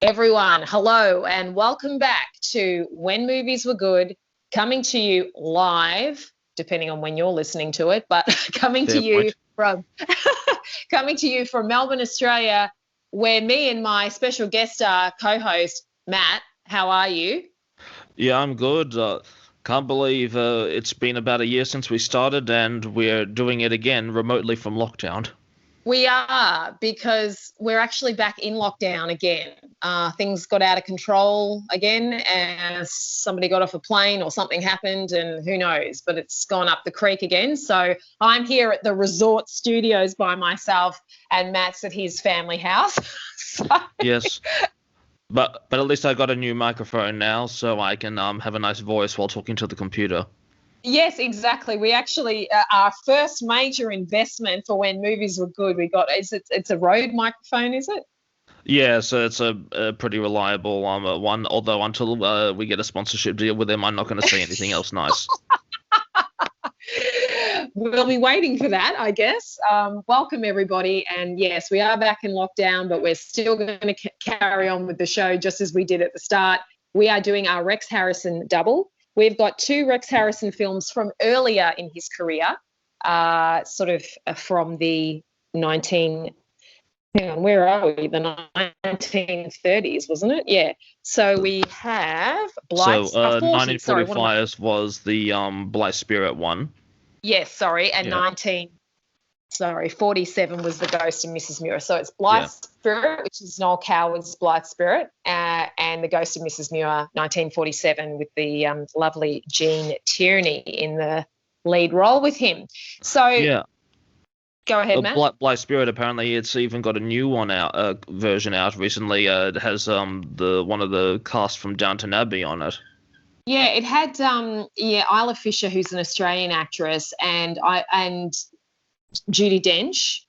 Everyone, hello and welcome back to When Movies Were Good, coming to you live, depending on when you're listening to it, but coming to you from Melbourne, Australia, where me and my special guest star co-host Matt. How are you? Yeah, I'm good. Can't believe it's been about a year since we started, and we're doing it again remotely from lockdown. We are, because we're actually back in lockdown again. Things got out of control again, and somebody got off a plane or something happened, and who knows, but it's gone up the creek again. So I'm here at the resort studios by myself, and Matt's at his family house. Yes, but at least I got a new microphone now, so I can have a nice voice while talking to the computer. Yes, exactly. We actually, our first major investment for When Movies Were Good, we got, it's a Rode microphone, is it? Yeah, so it's a pretty reliable one, although until we get a sponsorship deal with them, I'm not going to say anything else nice. We'll be waiting for that, I guess. Welcome, everybody. And yes, we are back in lockdown, but we're still going to carry on with the show just as we did at the start. We are doing our Rex Harrison double. We've got two Rex Harrison films from earlier in his career, sort of from the where are we? The 1930s, wasn't it? Yeah. So we have Blithe. So 1945 was the Blithe Spirit one. Yes, sorry, and 47 was the Ghost of Mrs Muir. So it's Blithe Spirit, which is Noel Coward's Blithe Spirit, and the Ghost of Mrs Muir, 1947, with the lovely Gene Tierney in the lead role with him. So yeah. Go ahead, Matt. Blithe Spirit, apparently it's even got a new one out, version out recently. It has the one of the cast from Downton Abbey on it. Yeah, it had Isla Fisher, who's an Australian actress, and Judi Dench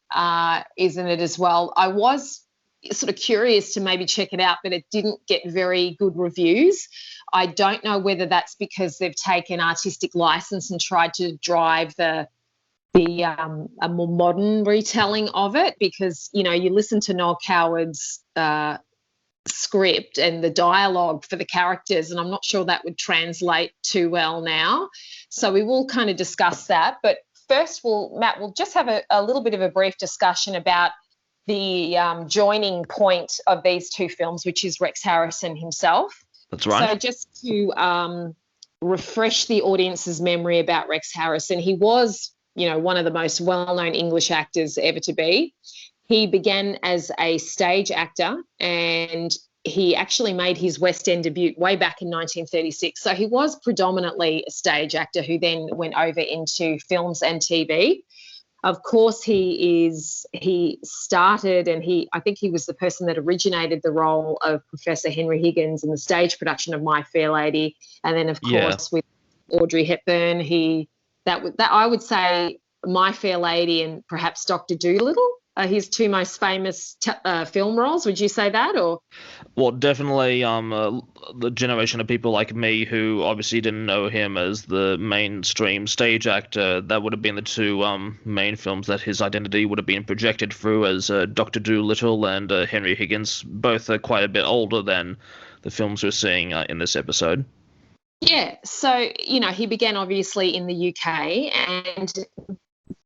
is in it as well. I was sort of curious to maybe check it out, but it didn't get very good reviews. I don't know whether that's because they've taken artistic license and tried to drive a more modern retelling of it, because you listen to Noel Coward's script and the dialogue for the characters, and I'm not sure that would translate too well now. So we will kind of discuss that. But first, Matt, we'll just have a little bit of a brief discussion about the joining point of these two films, which is Rex Harrison himself. That's right. So just to refresh the audience's memory about Rex Harrison, he was, one of the most well-known English actors ever to be. He began as a stage actor, and he actually made his West End debut way back in 1936. So he was predominantly a stage actor who then went over into films and TV. Of course, he started, and I think he was the person that originated the role of Professor Henry Higgins in the stage production of My Fair Lady. And then, of course, with Audrey Hepburn, that I would say My Fair Lady and perhaps Doctor Dolittle are his two most famous film roles. Would you say that? Or? Well, definitely the generation of people like me who obviously didn't know him as the mainstream stage actor, that would have been the two main films that his identity would have been projected through, as Doctor Dolittle and Henry Higgins. Both are quite a bit older than the films we're seeing in this episode. Yeah, so, he began obviously in the UK, and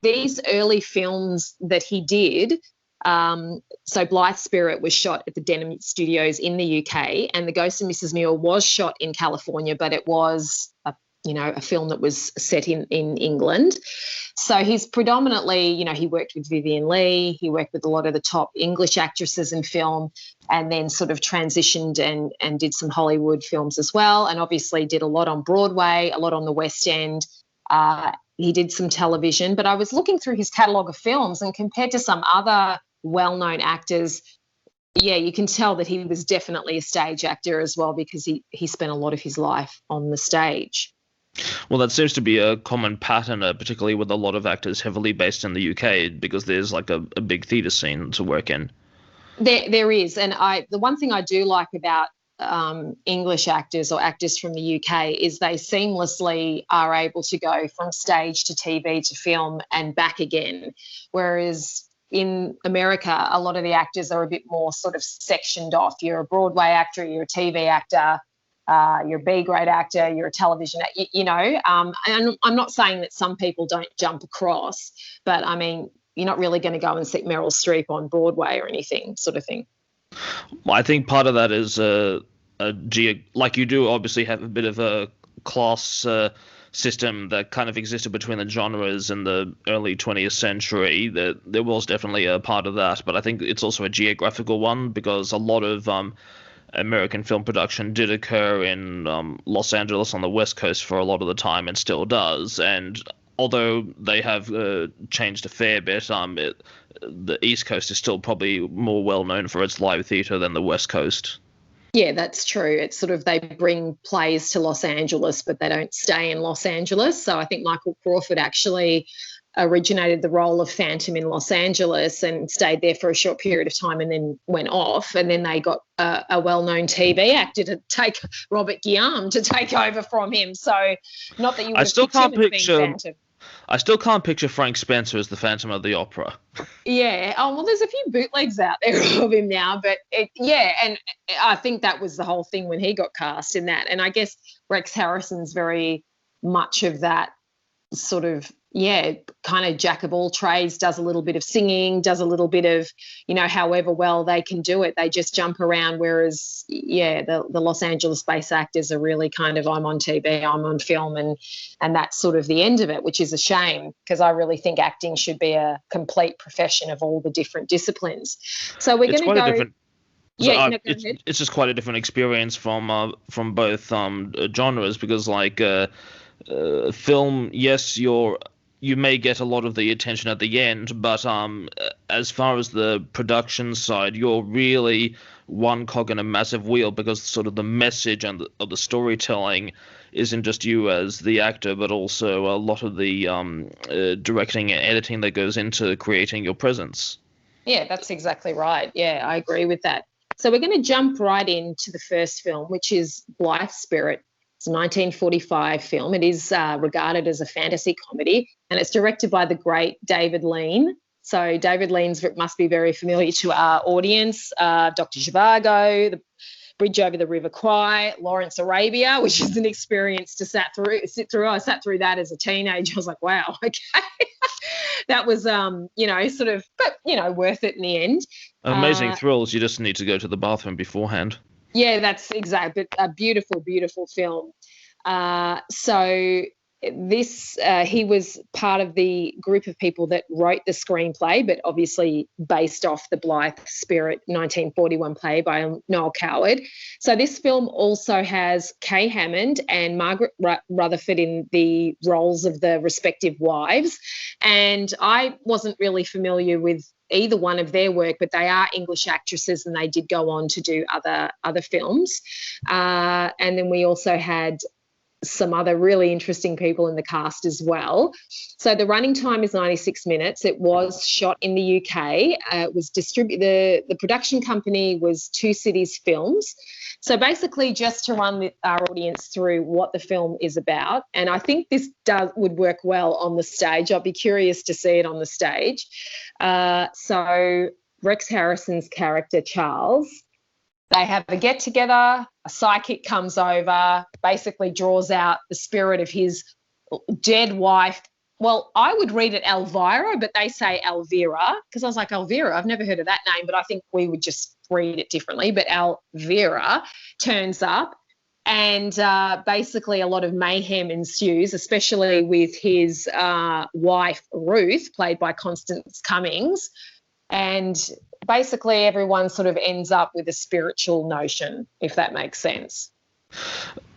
these early films that he did, so Blithe Spirit was shot at the Denham Studios in the UK, and The Ghost of Mrs Muir was shot in California, but it was a film that was set in England. So he's predominantly, he worked with Vivien Leigh, he worked with a lot of the top English actresses in film, and then sort of transitioned and did some Hollywood films as well, and obviously did a lot on Broadway, a lot on the West End. He did some television, but I was looking through his catalogue of films, and compared to some other well-known actors, you can tell that he was definitely a stage actor as well, because he spent a lot of his life on the stage. Well, that seems to be a common pattern, particularly with a lot of actors heavily based in the UK, because there's like a big theatre scene to work in. There is, and the one thing I do like about English actors or actors from the UK is they seamlessly are able to go from stage to TV to film and back again, whereas in America, a lot of the actors are a bit more sort of sectioned off. You're a Broadway actor, you're a TV actor, you're a B-grade actor, you're a television actor, and I'm not saying that some people don't jump across, but, I mean, you're not really going to go and see Meryl Streep on Broadway or anything sort of thing. Well, I think part of that is like you do obviously have a bit of a class system that kind of existed between the genres in the early 20th century. There was definitely a part of that, but I think it's also a geographical one, because a lot of American film production did occur in Los Angeles on the West Coast for a lot of the time, and still does. And although they have changed a fair bit, the East Coast is still probably more well known for its live theatre than the West Coast. Yeah, that's true. It's sort of, they bring plays to Los Angeles, but they don't stay in Los Angeles. So I think Michael Crawford actually originated the role of Phantom in Los Angeles and stayed there for a short period of time and then went off. And then they got a well-known TV actor to take, Robert Guillaume, to take over from him. So not that you would have picked him as being Phantom. I still can't picture Frank Spencer as the Phantom of the Opera. Yeah. Oh, well, there's a few bootlegs out there of him now. But, and I think that was the whole thing when he got cast in that. And I guess Rex Harrison's very much of that sort of, kind of jack of all trades, does a little bit of singing, does a little bit of, however well they can do it. They just jump around, whereas, the Los Angeles-based actors are really kind of, I'm on TV, I'm on film, and that's sort of the end of it, which is a shame, because I really think acting should be a complete profession of all the different disciplines. So we're going to go... It's just quite a different experience from both genres, because film, yes, you may get a lot of the attention at the end, but as far as the production side, you're really one cog in a massive wheel, because sort of the message and of the storytelling isn't just you as the actor, but also a lot of the directing and editing that goes into creating your presence. Yeah, that's exactly right. Yeah, I agree with that. So we're going to jump right into the first film, which is Blithe Spirit. It's a 1945 film. It is regarded as a fantasy comedy, and it's directed by the great David Lean. So David Lean's must be very familiar to our audience. Dr. Zhivago, The Bridge Over the River Kwai, Lawrence Arabia, which is an experience to sit through. I sat through that as a teenager. I was like, wow, okay. That was, sort of, but, worth it in the end. Amazing thrills. You just need to go to the bathroom beforehand. Yeah, that's exactly a beautiful, beautiful film. So this, he was part of the group of people that wrote the screenplay, but obviously based off the Blithe Spirit 1941 play by Noel Coward. So this film also has Kay Hammond and Margaret Rutherford in the roles of the respective wives. And I wasn't really familiar with either one of their work, but they are English actresses and they did go on to do other films. And then we also had some other really interesting people in the cast as well. So the running time is 96 minutes. It was shot in the UK. It was distributed. The production company was Two Cities Films. So basically, just to run our audience through what the film is about, and I think this would work well on the stage. I'll be curious to see it on the stage. So Rex Harrison's character, Charles, they have a get-together, a psychic comes over, basically draws out the spirit of his dead wife. Well, I would read it Elvira, but they say Elvira, because I was like, Elvira, I've never heard of that name, but I think we would just read it differently. But Elvira turns up, and basically a lot of mayhem ensues, especially with his wife, Ruth, played by Constance Cummings. And basically everyone sort of ends up with a spiritual notion, if that makes sense.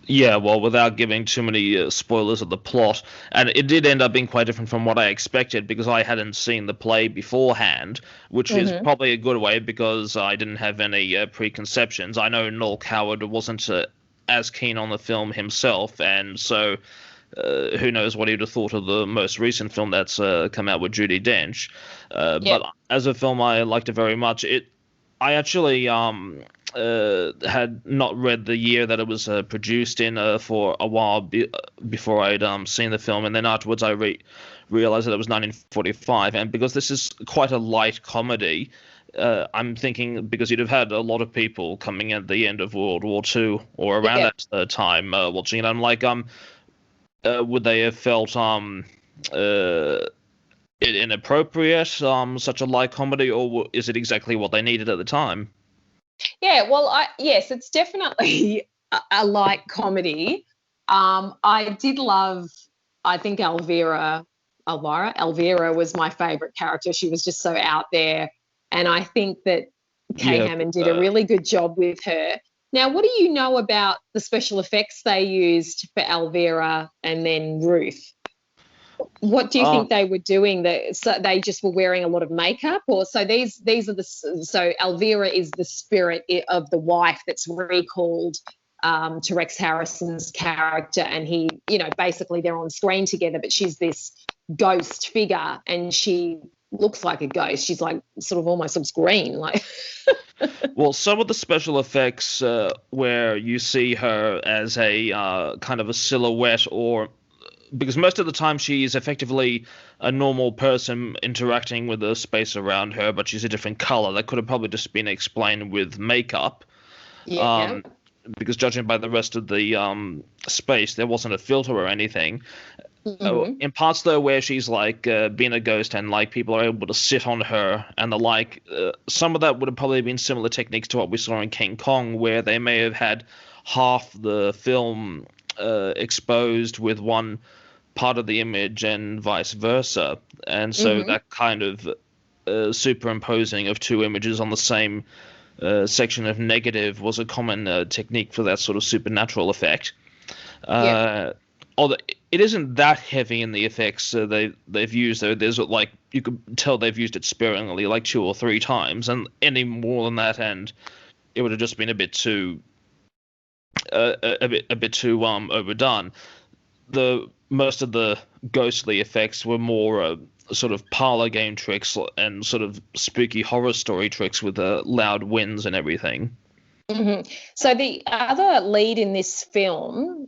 Yeah, well, without giving too many spoilers of the plot, and it did end up being quite different from what I expected, because I hadn't seen the play beforehand, which is probably a good way, because I didn't have any preconceptions. I know Noel Coward wasn't as keen on the film himself, and so who knows what he'd have thought of the most recent film that's come out with Judi Dench. But as a film, I liked it very much. I actually had not read the year that it was produced in for a while before I'd seen the film, and then afterwards I realized that it was 1945. And because this is quite a light comedy, I'm thinking because you'd have had a lot of people coming at the end of World War II or around that time watching it. I'm like, would they have felt it inappropriate, such a light comedy, or is it exactly what they needed at the time? Yeah, well, yes, it's definitely a light comedy. I did love, I think Elvira was my favorite character. She was just so out there. And I think that Kay Hammond did a really good job with her. Now, what do you know about the special effects they used for Elvira and then Ruth? What do you think they were doing? So they just were wearing a lot of makeup, or so these are so Elvira is the spirit of the wife that's recalled to Rex Harrison's character, and he, basically they're on screen together, but she's this ghost figure, and she looks like a ghost. She's like sort of almost looks green, like. Well, some of the special effects where you see her as a kind of a silhouette, or because most of the time she's effectively a normal person interacting with the space around her, but she's a different color. That could have probably just been explained with makeup. Yeah. Because judging by the rest of the space, there wasn't a filter or anything. Mm-hmm. In parts though, where she's like being a ghost and like people are able to sit on her and the like, some of that would have probably been similar techniques to what we saw in King Kong, where they may have had half the film exposed with one part of the image and vice versa, and so that kind of superimposing of two images on the same section of negative was a common technique for that sort of supernatural effect. Although it isn't that heavy in the effects they've used, though. There's like, you could tell they've used it sparingly, like 2 or 3 times, and any more than that, and it would have just been a bit too overdone. Most of the ghostly effects were more sort of parlor game tricks and sort of spooky horror story tricks with loud winds and everything. Mm-hmm. So the other lead in this film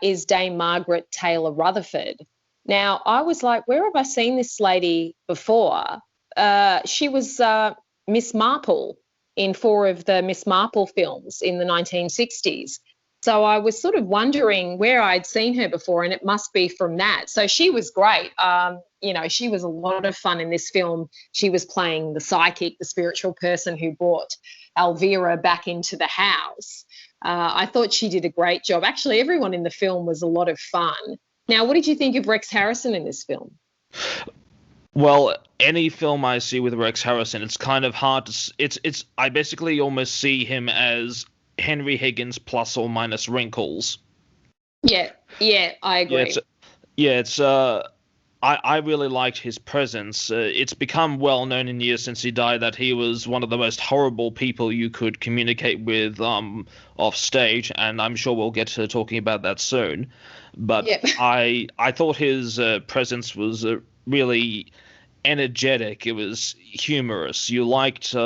is Dame Margaret Taylor Rutherford. Now, I was like, where have I seen this lady before? She was Miss Marple in 4 of the Miss Marple films in the 1960s. So I was sort of wondering where I'd seen her before, and it must be from that. So she was great. She was a lot of fun in this film. She was playing the psychic, the spiritual person who brought Elvira back into the house. I thought she did a great job. Actually, everyone in the film was a lot of fun. Now, what did you think of Rex Harrison in this film? Well, any film I see with Rex Harrison, it's kind of hard to. I basically almost see him as Henry Higgins plus or minus wrinkles. Yeah, I agree. I really liked his presence. It's become well known in years since he died that he was one of the most horrible people you could communicate with off stage, and I'm sure we'll get to talking about that soon. But I thought his presence was really energetic. It was humorous. You liked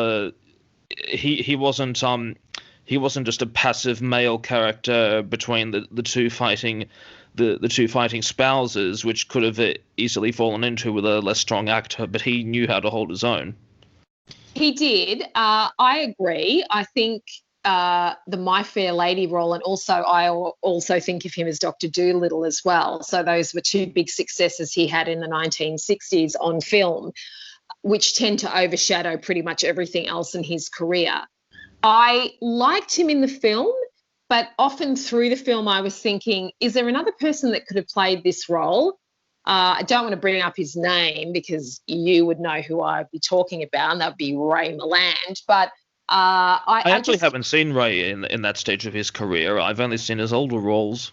he wasn't just a passive male character between the two fighting the two fighting spouses, which could have easily fallen into with a less strong actor, but he knew how to hold his own. He did. I agree. I think the My Fair Lady role, and I also think of him as Doctor Dolittle as well. So those were 2 big successes he had in the 1960s on film, which tend to overshadow pretty much everything else in his career. I liked him in the film, but often through the film I was thinking, is there another person that could have played this role? I don't want to bring up his name because you would know who I'd be talking about, and that would be Ray Milland. But I actually haven't seen Ray in that stage of his career. I've only seen his older roles.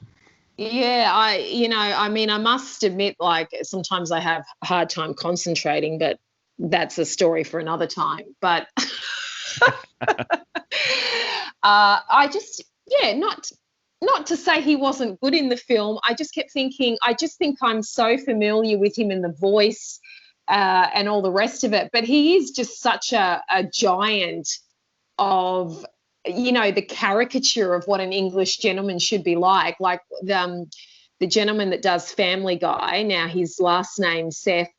Yeah, I must admit, like, sometimes I have a hard time concentrating, but that's a story for another time. But not to say he wasn't good in the film. I just kept thinking, I just think I'm so familiar with him in the voice and all the rest of it. But he is just such a giant of the caricature of what an English gentleman should be like the gentleman that does Family Guy. Now his last name Seth,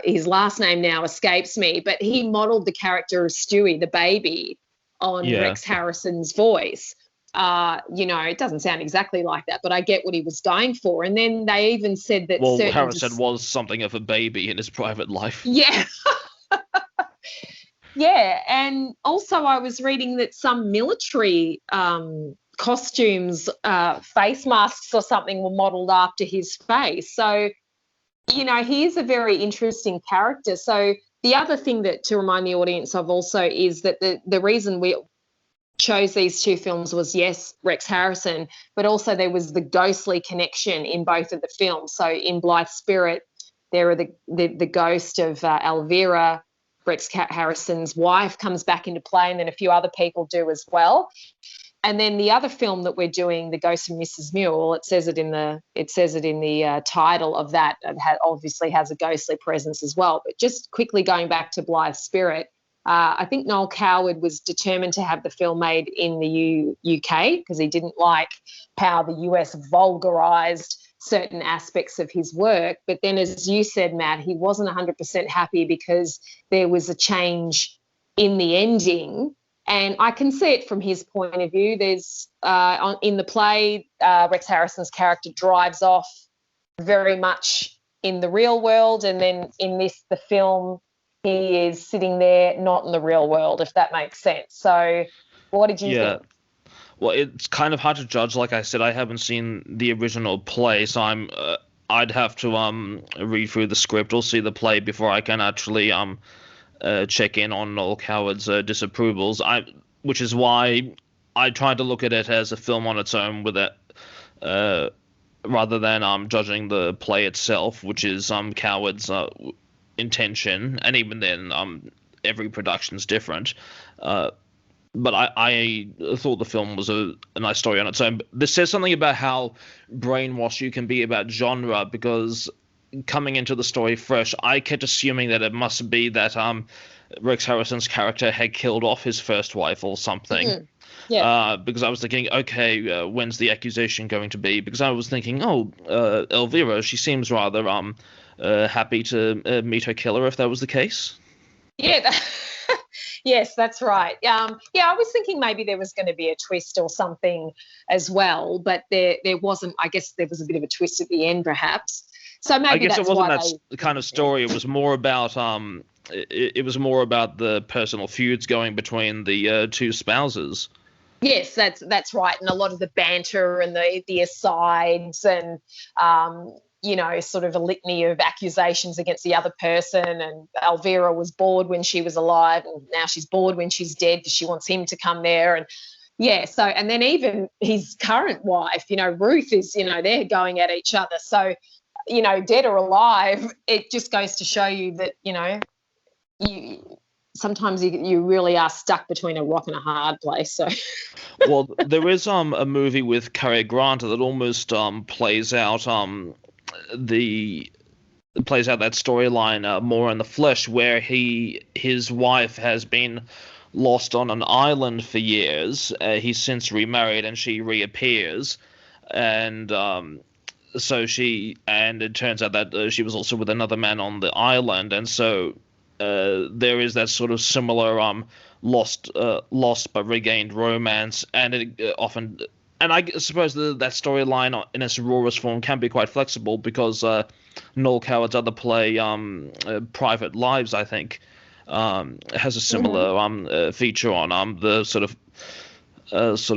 his last name now escapes me, but he modelled the character of Stewie, the baby, on Rex Harrison's voice. It doesn't sound exactly like that, but I get what he was going for. And then they even said that Harrison was something of a baby in his private life. Yeah. Yeah, and also I was reading that some military costumes, face masks or something, were modelled after his face. So, he is a very interesting character. So the other thing that to remind the audience of also is that the reason we chose these two films was, yes, Rex Harrison, but also there was the ghostly connection in both of the films. So in Blithe Spirit, there are the ghost of Elvira, Rex Harrison's wife, comes back into play, and then a few other people do as well. And then the other film that we're doing, The Ghost of Mrs Muir, well, it says it in the title of that. It obviously has a ghostly presence as well. But just quickly going back to Blithe Spirit, I think Noel Coward was determined to have the film made in the UK because he didn't like how the US vulgarised certain aspects of his work. But then, as you said, Matt, he wasn't 100% happy because there was a change in the ending. And I can see it from his point of view. There's in the play, Rex Harrison's character drives off very much in the real world, and then in the film, he is sitting there not in the real world, if that makes sense. So what did you think? Well, it's kind of hard to judge. Like I said, I haven't seen the original play, so I'd have to read through the script or see the play before I can actually check in on Noel Coward's disapprovals. Which is why I tried to look at it as a film on its own with it, rather than judging the play itself, which is Coward's intention. And even then, every production's different. But I thought the film was a nice story on its own. This says something about how brainwashed you can be about genre, because coming into the story fresh, I kept assuming that it must be that Rex Harrison's character had killed off his first wife or something. Mm-hmm. Yeah. Because I was thinking, okay, when's the accusation going to be? Because I was thinking, Elvira, she seems rather happy to meet her killer, if that was the case. Yeah. Yes, that's right. I was thinking maybe there was going to be a twist or something as well, but there wasn't. I guess there was a bit of a twist at the end, perhaps. So maybe I guess that's it wasn't why that kind of story. It was more about it was more about the personal feuds going between the two spouses. Yes, that's right, and a lot of the banter and the asides and sort of a litany of accusations against the other person. And Elvira was bored when she was alive, and now she's bored when she's dead because she wants him to come there. And and then even his current wife, Ruth, is, they're going at each other. So, dead or alive, it just goes to show you that, sometimes you really are stuck between a rock and a hard place. So, well, there is a movie with Cary Grant that almost plays out that storyline more in the flesh, where his wife has been lost on an island for years. He's since remarried, and she reappears, and it turns out that she was also with another man on the island, and so there is that sort of similar lost but regained romance, and it often. And I suppose that storyline in its rawest form can be quite flexible, because Noel Coward's other play, Private Lives, I think, has a similar feature on the sort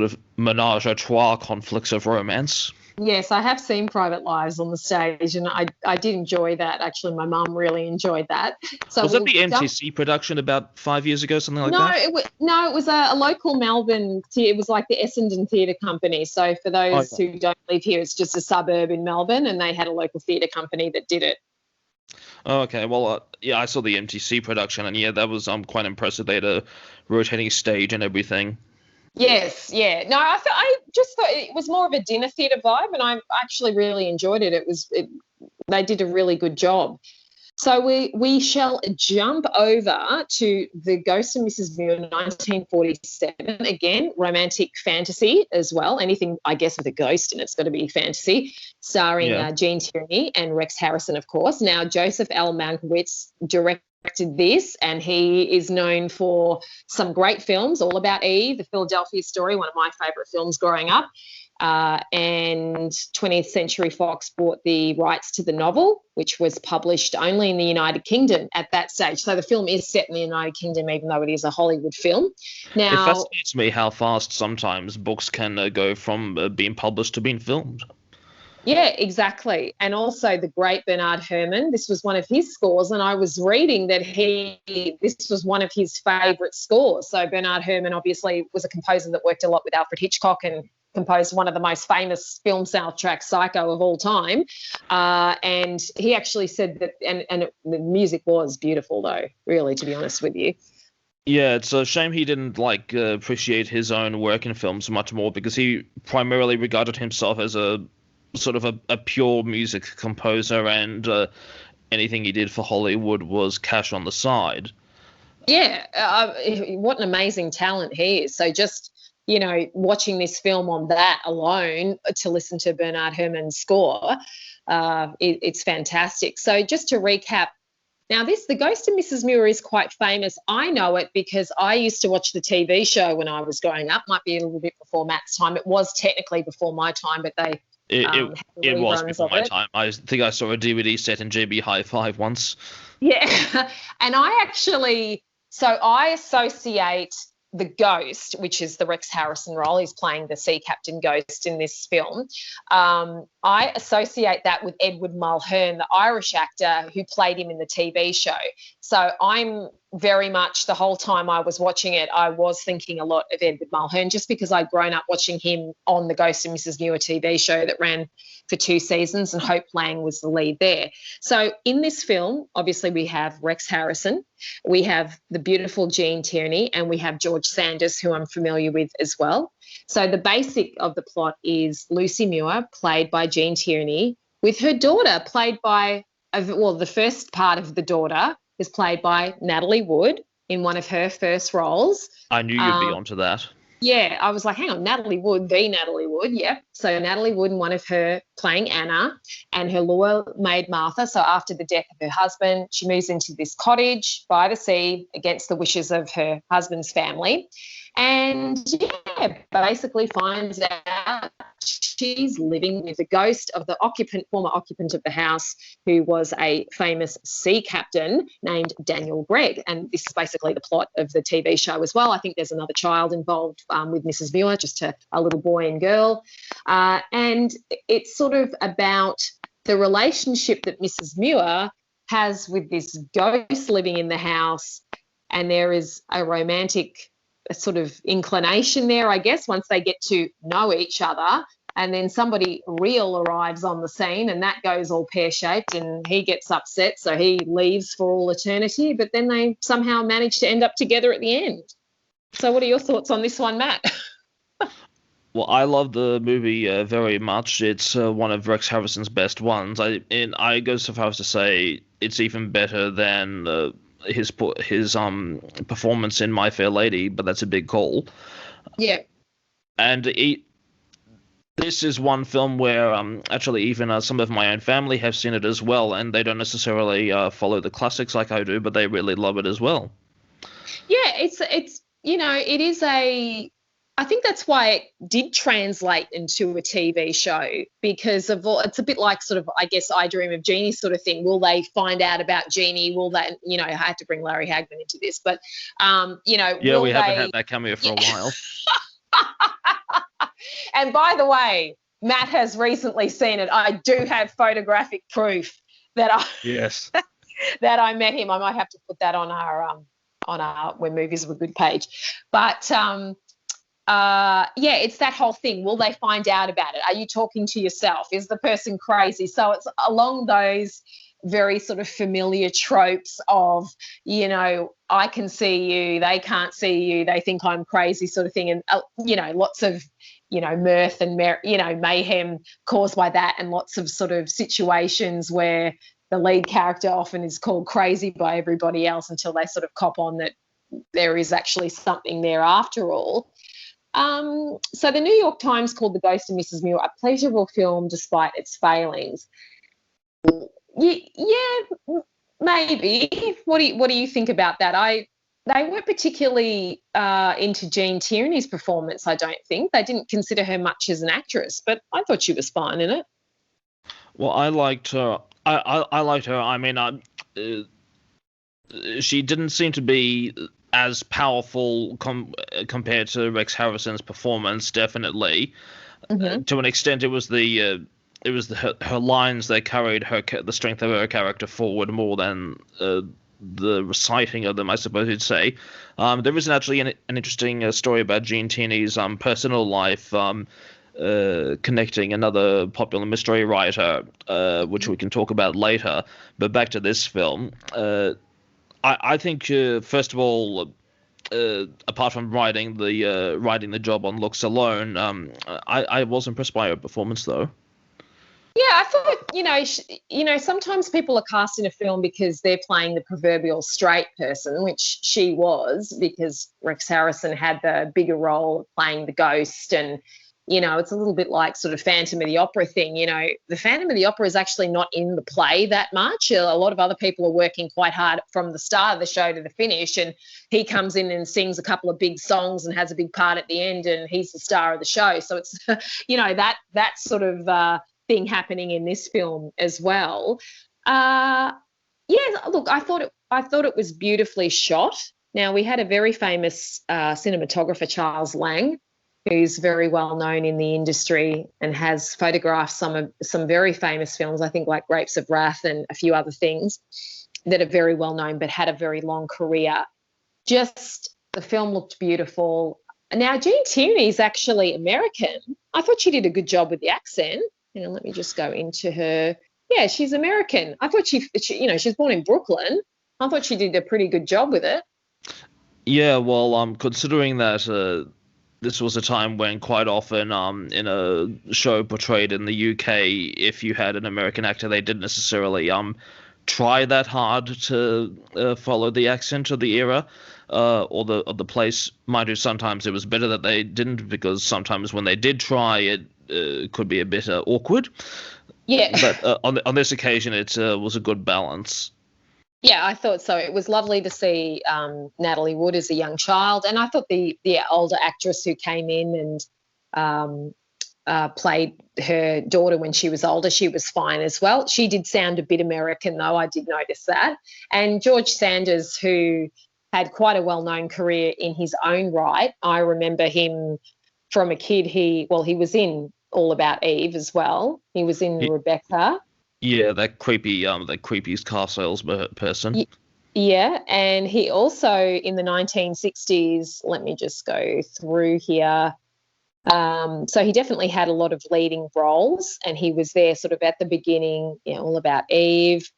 of menage a trois conflicts of romance. Yes, I have seen Private Lives on the stage, and I did enjoy that. Actually, my mum really enjoyed that. So was that the MTC production about 5 years ago, something like that? It was a local Melbourne. It was like the Essendon Theatre Company. So for those who don't live here, it's just a suburb in Melbourne, and they had a local theatre company that did it. Oh, okay. Well, I saw the MTC production, and that was quite impressive. They had a rotating stage and everything. Yes, yeah. No, I just thought it was more of a dinner theatre vibe, and I actually really enjoyed it. They did a really good job. So we shall jump over to The Ghost of Mrs Muir, 1947. Again, romantic fantasy as well. Anything, I guess, with a ghost in it's got to be fantasy. Starring Gene Tierney and Rex Harrison, of course. Now, Joseph L. Mankiewicz directed this, and he is known for some great films, All About Eve, The Philadelphia Story, one of my favourite films growing up. And 20th Century Fox bought the rights to the novel, which was published only in the United Kingdom at that stage. So the film is set in the United Kingdom, even though it is a Hollywood film. Now, it fascinates me how fast sometimes books can go from being published to being filmed. Yeah, exactly. And also the great Bernard Herrmann, this was one of his scores, and I was reading that this was one of his favourite scores. So Bernard Herrmann obviously was a composer that worked a lot with Alfred Hitchcock and composed one of the most famous film soundtracks, Psycho, of all time. And he actually said that, the music was beautiful, though, really, to be honest with you. Yeah, it's a shame he didn't appreciate his own work in films much more, because he primarily regarded himself as a sort of a pure music composer, and anything he did for Hollywood was cash on the side. Yeah, what an amazing talent he is. So just, watching this film on that alone to listen to Bernard Herrmann's score, it's fantastic. So just to recap, now The Ghost of Mrs Muir is quite famous. I know it because I used to watch the TV show when I was growing up. Might be a little bit before Matt's time. It was technically before my time, but they it was before my time. I think I saw a DVD set in JB Hi-Fi once. Yeah, and I associate the ghost, which is the Rex Harrison role. He's playing the sea captain ghost in this film. I associate that with Edward Mulhern, the Irish actor who played him in the TV show. So I'm very much, the whole time I was watching it, I was thinking a lot of Edward Mulhern, just because I'd grown up watching him on the Ghost of Mrs Muir TV show that ran for 2 seasons, and Hope Lang was the lead there. So in this film, obviously we have Rex Harrison, we have the beautiful Gene Tierney, and we have George Sanders, who I'm familiar with as well. So the basic of the plot is Lucy Muir, played by Gene Tierney, with her daughter, played by, the first part of the daughter is played by Natalie Wood in one of her first roles. I knew you'd be onto that. Yeah, I was like, hang on, Natalie Wood, yeah. So Natalie Wood and one of her playing Anna, and her loyal maid Martha. So after the death of her husband, she moves into this cottage by the sea against the wishes of her husband's family. And, basically finds out she's living with the ghost of the former occupant of the house, who was a famous sea captain named Daniel Gregg. And this is basically the plot of the TV show as well. I think there's another child involved with Mrs Muir, just a little boy and girl. And it's sort of about the relationship that Mrs Muir has with this ghost living in the house, and there is a romantic sort of inclination there, I guess, once they get to know each other. And then somebody real arrives on the scene, and that goes all pear-shaped, and he gets upset, so he leaves for all eternity, but then they somehow manage to end up together at the end. So what are your thoughts on this one, Matt? Well, I love the movie very much. It's one of Rex Harrison's best ones. I go so far as to say it's even better than his performance in My Fair Lady, but that's a big call. Yeah. And this is one film where actually even some of my own family have seen it as well, and they don't necessarily follow the classics like I do, but they really love it as well. Yeah, it's it is I think that's why it did translate into a TV show, because of it's a bit like sort of, I guess, I Dream of Jeannie sort of thing. Will they find out about Jeannie? Will they, I had to bring Larry Hagman into this, but, Yeah, we haven't had that cameo for a while. And by the way, Matt has recently seen it. I do have photographic proof that that I met him. I might have to put that on our When Movies Were Good page. But it's that whole thing. Will they find out about it? Are you talking to yourself? Is the person crazy? So it's along those very sort of familiar tropes of, I can see you, they can't see you, they think I'm crazy sort of thing. And, lots of, mirth and, mayhem caused by that, and lots of sort of situations where the lead character often is called crazy by everybody else until they sort of cop on that there is actually something there after all. So the New York Times called The Ghost of Mrs Muir a pleasurable film despite its failings. Yeah, maybe. What do you think about that? They weren't particularly into Gene Tierney's performance, I don't think. They didn't consider her much as an actress, but I thought she was fine in it. Well, I liked her. I liked her. I mean, she didn't seem to be as powerful compared to Rex Harrison's performance. Definitely, to an extent, it was her lines that carried the strength of her character forward more than the reciting of them, I suppose you'd say. There is actually an interesting story about Gene Tierney's personal life. Connecting another popular mystery writer, which we can talk about later. But back to this film, I think first of all, apart from writing the job on looks alone, I was impressed by her performance though. Yeah, I thought, sometimes people are cast in a film because they're playing the proverbial straight person, which she was, because Rex Harrison had the bigger role of playing the ghost. And it's a little bit like sort of Phantom of the Opera thing. The Phantom of the Opera is actually not in the play that much. A lot of other people are working quite hard from the start of the show to the finish, and he comes in and sings a couple of big songs and has a big part at the end, and he's the star of the show. So it's, that sort of thing happening in this film as well. Look, I thought it was beautifully shot. Now, we had a very famous cinematographer, Charles Lang, who's very well known in the industry and has photographed some very famous films, I think like Grapes of Wrath and a few other things that are very well known, but had a very long career. Just the film looked beautiful. Now, Gene Tierney is actually American. I thought she did a good job with the accent. Let me just go into her. Yeah, she's American. I thought she was born in Brooklyn. I thought she did a pretty good job with it. Yeah, well, considering that this was a time when quite often in a show portrayed in the UK, if you had an American actor, they didn't necessarily try that hard to follow the accent of the era or the place. Mind you, sometimes it was better that they didn't, because sometimes when they did try, it could be a bit awkward. Yeah. But on this occasion, it was a good balance. Yeah, I thought so. It was lovely to see Natalie Wood as a young child, and I thought the older actress who came in and played her daughter when she was older, she was fine as well. She did sound a bit American, though. I did notice that. And George Sanders, who had quite a well-known career in his own right. I remember him from a kid. He was in All About Eve as well. He was in Rebecca. Yeah, that creepy car sales person. Yeah, and he also in the 1960s, let me just go through here. So he definitely had a lot of leading roles, and he was there sort of at the beginning, All About Eve.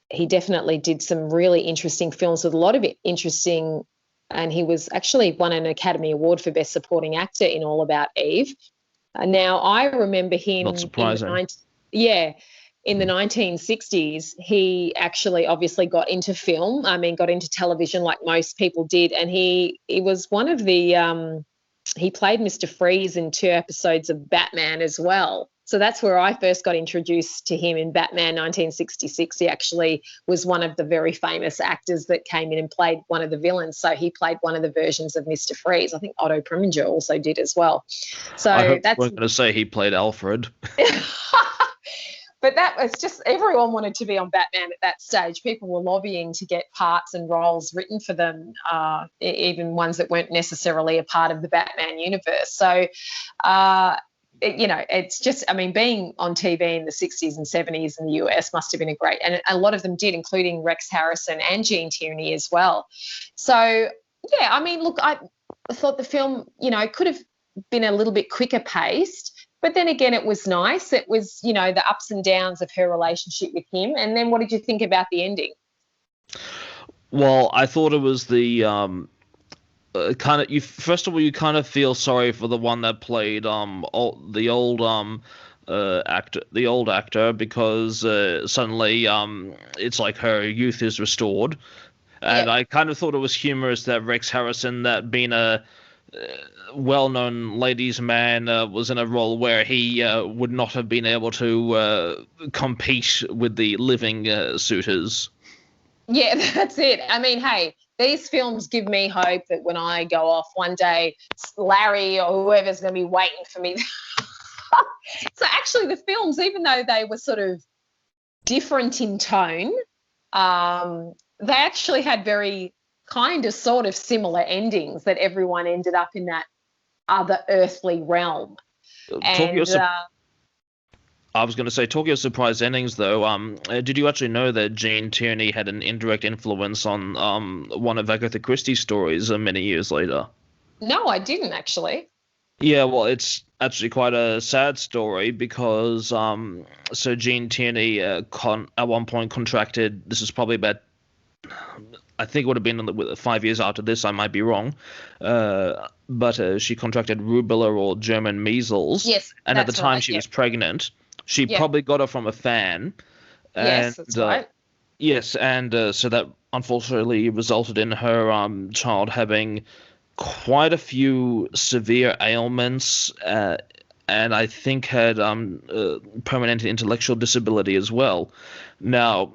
He definitely did some really interesting films with a lot of it interesting, and he was actually won an Academy Award for Best Supporting Actor in All About Eve. Now, I remember him. Not surprising. In the 1960s, he actually obviously got into film. Got into television like most people did, and he was one of the he played Mr. Freeze in 2 episodes of Batman as well. So that's where I first got introduced to him, in Batman 1966. He actually was one of the very famous actors that came in and played one of the villains. So he played one of the versions of Mr. Freeze. I think Otto Preminger also did as well. So I hope we're going to say he played Alfred. But that was just, everyone wanted to be on Batman at that stage. People were lobbying to get parts and roles written for them, even ones that weren't necessarily a part of the Batman universe. So, it's just, being on TV in the 60s and 70s in the US must have been and a lot of them did, including Rex Harrison and Gene Tierney as well. So, yeah, look, I thought the film, could have been a little bit quicker paced. But then again, it was nice. It was, the ups and downs of her relationship with him. And then what did you think about the ending? Well, I thought it was the first of all, you kind of feel sorry for the one that played the old the old actor, because suddenly it's like her youth is restored. And I kind of thought it was humorous that Rex Harrison, that being a well-known ladies' man, was in a role where he would not have been able to compete with the living suitors. Yeah, that's it. I mean, hey, these films give me hope that when I go off one day, Larry or whoever's going to be waiting for me. So actually the films, even though they were sort of different in tone, they actually had very kind of sort of similar endings, that everyone ended up in that other earthly realm. I was going to say, talking of surprise endings, though, did you actually know that Gene Tierney had an indirect influence on one of Agatha Christie's stories many years later? No, I didn't actually. Yeah, well, it's actually quite a sad story, because so Gene Tierney at one point contracted, this is probably about, I think it would have been 5 years after this, I might be wrong, but she contracted rubella or German measles. Yes, and at the time she was pregnant. She probably got her from a fan. Yes, that's right. Yes, and so that unfortunately resulted in her child having quite a few severe ailments, and I think had permanent intellectual disability as well. Now,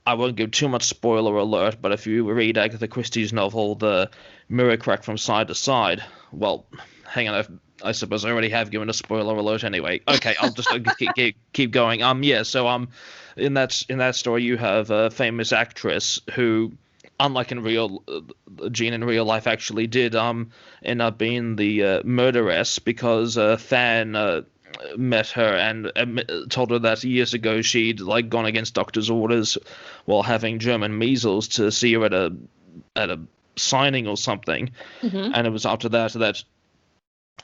I won't give too much spoiler alert, but if you read Agatha Christie's novel, The Mirror Cracked from Side to Side, well, hang on, I suppose I already have given a spoiler alert anyway. Okay, I'll just keep going. So in that story, you have a famous actress who, unlike in Jean in real life, actually did end up being the murderess, because Fan met her and told her that years ago she'd gone against doctor's orders while having German measles to see her at a signing or something, and it was after that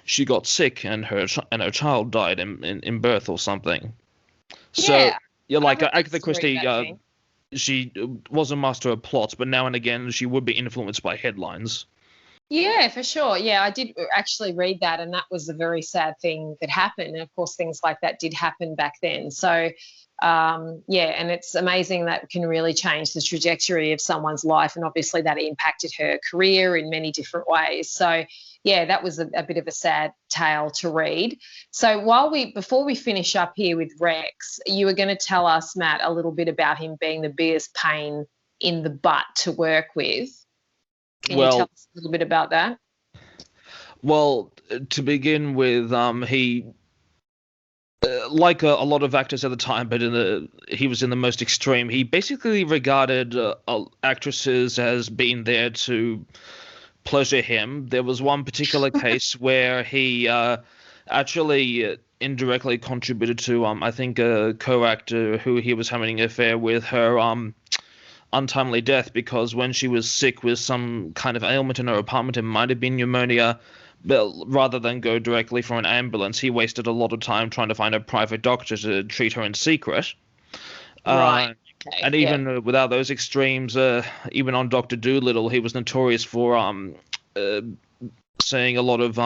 she got sick and her child died in birth or something. So Agatha Christie, she was a master of plots, but now and again she would be influenced by headlines. Yeah, for sure. Yeah, I did actually read that, and that was a very sad thing that happened. And of course, things like that did happen back then. So, and it's amazing that can really change the trajectory of someone's life. And obviously that impacted her career in many different ways. So, yeah, that was a bit of a sad tale to read. So before we finish up here with Rex, you were going to tell us, Matt, a little bit about him being the biggest pain in the butt to work with. Can you tell us a little bit about that? Well, to begin with, he, like a lot of actors at the time, but he was in the most extreme. He basically regarded actresses as being there to pleasure him. There was one particular case where he actually indirectly contributed to, I think, a co-actor who he was having an affair with, her untimely death, because when she was sick with some kind of ailment in her apartment, it might have been pneumonia, but rather than go directly for an ambulance, he wasted a lot of time trying to find a private doctor to treat her in secret. Right. Okay. And even without those extremes, even on Doctor Dolittle, he was notorious for saying a lot of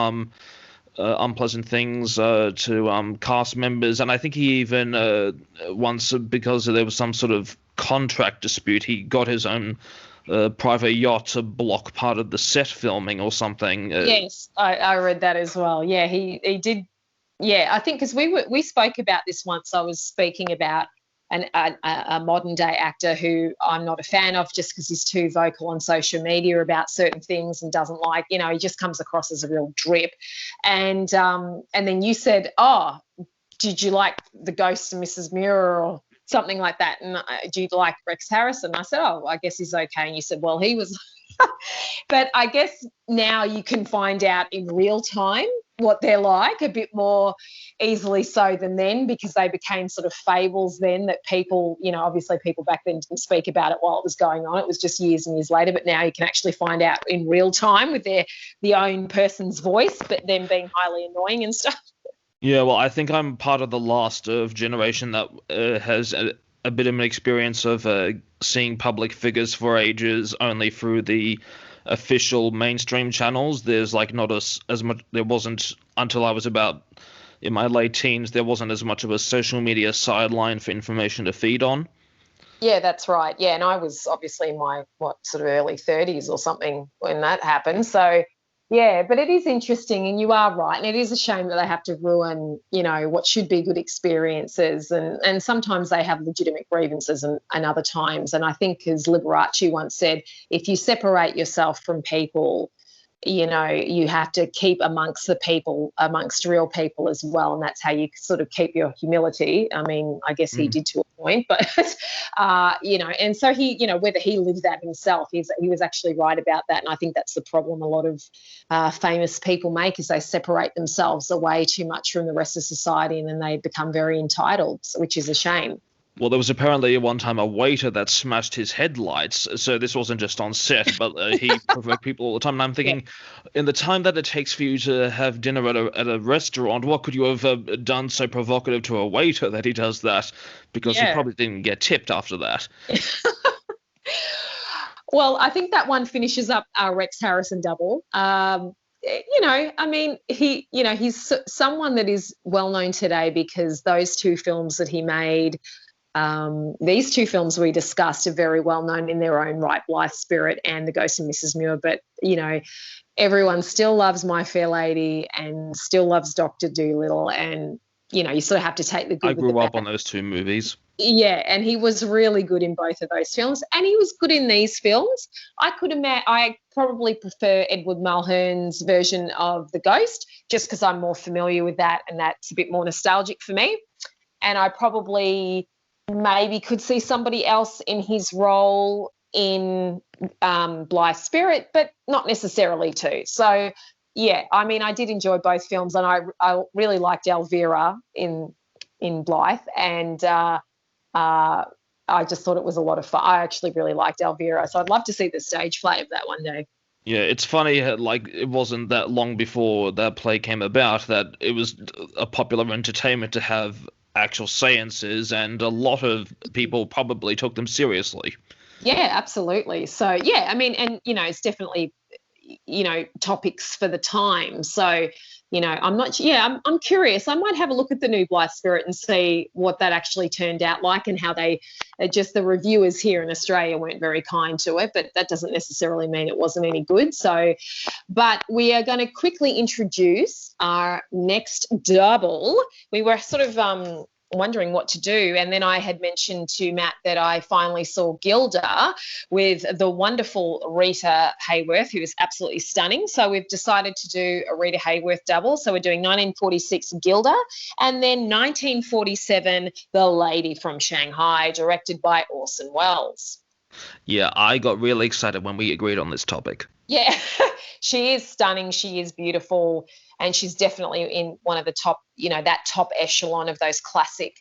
unpleasant things to cast members. And I think he even once, because there was some sort of contract dispute, he got his own private yacht to block part of the set filming or something. Yes, I read that as well. Yeah, he did. Yeah, I think because we spoke about this once. I was speaking about a modern day actor who I'm not a fan of, just because he's too vocal on social media about certain things and doesn't like, he just comes across as a real drip. And then you said, oh, did you like the Ghost of Mrs Muir or something like that? And do you like Rex Harrison? I said, oh, I guess he's okay. And you said, well, he was. But I guess now you can find out in real time what they're like a bit more easily so than then, because they became sort of fables then that people, obviously people back then didn't speak about it while it was going on. It was just years and years later. But now you can actually find out in real time with the own person's voice, but them being highly annoying and stuff. Yeah, well, I think I'm part of the last of generation that has a bit of an experience of seeing public figures for ages only through the official mainstream channels. There's not as much. There wasn't until I was about in my late teens, there wasn't as much of a social media sideline for information to feed on. Yeah, that's right. Yeah, and I was obviously in my, sort of early 30s or something when that happened. So, yeah, but it is interesting, and you are right. And it is a shame that they have to ruin, what should be good experiences. And sometimes they have legitimate grievances and other times. And I think, as Liberace once said, if you separate yourself from people, you have to keep amongst the people, amongst real people as well. And that's how you sort of keep your humility. I mean, I guess he did to a point, but, and so he, whether he lived that himself, he was actually right about that. And I think that's the problem a lot of famous people make, is they separate themselves away too much from the rest of society, and then they become very entitled, which is a shame. Well, there was apparently one time a waiter that smashed his headlights. So this wasn't just on set, but he provoked people all the time. And I'm thinking, in the time that it takes for you to have dinner at a restaurant, what could you have done so provocative to a waiter that he does that? Because he probably didn't get tipped after that. Well, I think that one finishes up our Rex Harrison double. I mean, he's someone that is well known today because those two films that he made. These two films we discussed are very well known in their own right, Blithe Spirit and The Ghost of Mrs Muir, but, everyone still loves My Fair Lady and still loves Doctor Dolittle, and, you sort of have to take the good. I grew up on those two movies. Yeah, and he was really good in both of those films, and he was good in these films. I probably prefer Edward Mulhern's version of The Ghost, just because I'm more familiar with that, and that's a bit more nostalgic for me. And I probably maybe could see somebody else in his role in Blithe Spirit, but not necessarily too. So, yeah, I mean, I did enjoy both films, and I really liked Elvira in Blythe, and I just thought it was a lot of fun. I actually really liked Elvira, so I'd love to see the stage play of that one day. Yeah, it's funny, like, it wasn't that long before that play came about that it was a popular entertainment to have actual seances, and a lot of people probably took them seriously. Yeah, absolutely. So, yeah, I mean, and, it's definitely, topics for the time. So, I'm curious. I might have a look at the new Blithe Spirit and see what that actually turned out like, and how the reviewers here in Australia weren't very kind to it, but that doesn't necessarily mean it wasn't any good. So, but we are going to quickly introduce our next double. We were sort of wondering what to do, and then I had mentioned to Matt that I finally saw Gilda with the wonderful Rita Hayworth, who is absolutely stunning. So we've decided to do a Rita Hayworth double. So we're doing 1946 Gilda, and then 1947 The Lady from Shanghai, directed by Orson Welles. Yeah, I got really excited when we agreed on this topic. Yeah, she is stunning. She is beautiful. And she's definitely in one of the top, that top echelon of those classic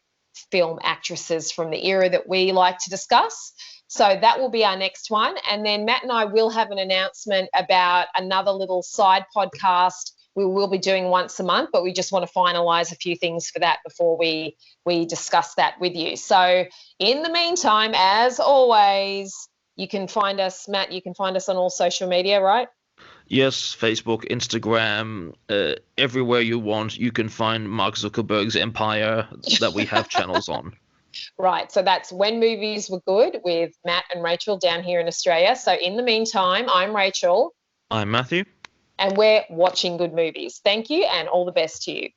film actresses from the era that we like to discuss. So that will be our next one. And then Matt and I will have an announcement about another little side podcast we will be doing once a month, but we just want to finalise a few things for that before we discuss that with you. So in the meantime, as always, you can find us, Matt, you can find us on all social media, right? Yes, Facebook, Instagram, everywhere you want, you can find Mark Zuckerberg's empire that we have channels on. Right, so that's When Movies Were Good with Matt and Rachel down here in Australia. So in the meantime, I'm Rachel. I'm Matthew. And we're watching good movies. Thank you, and all the best to you.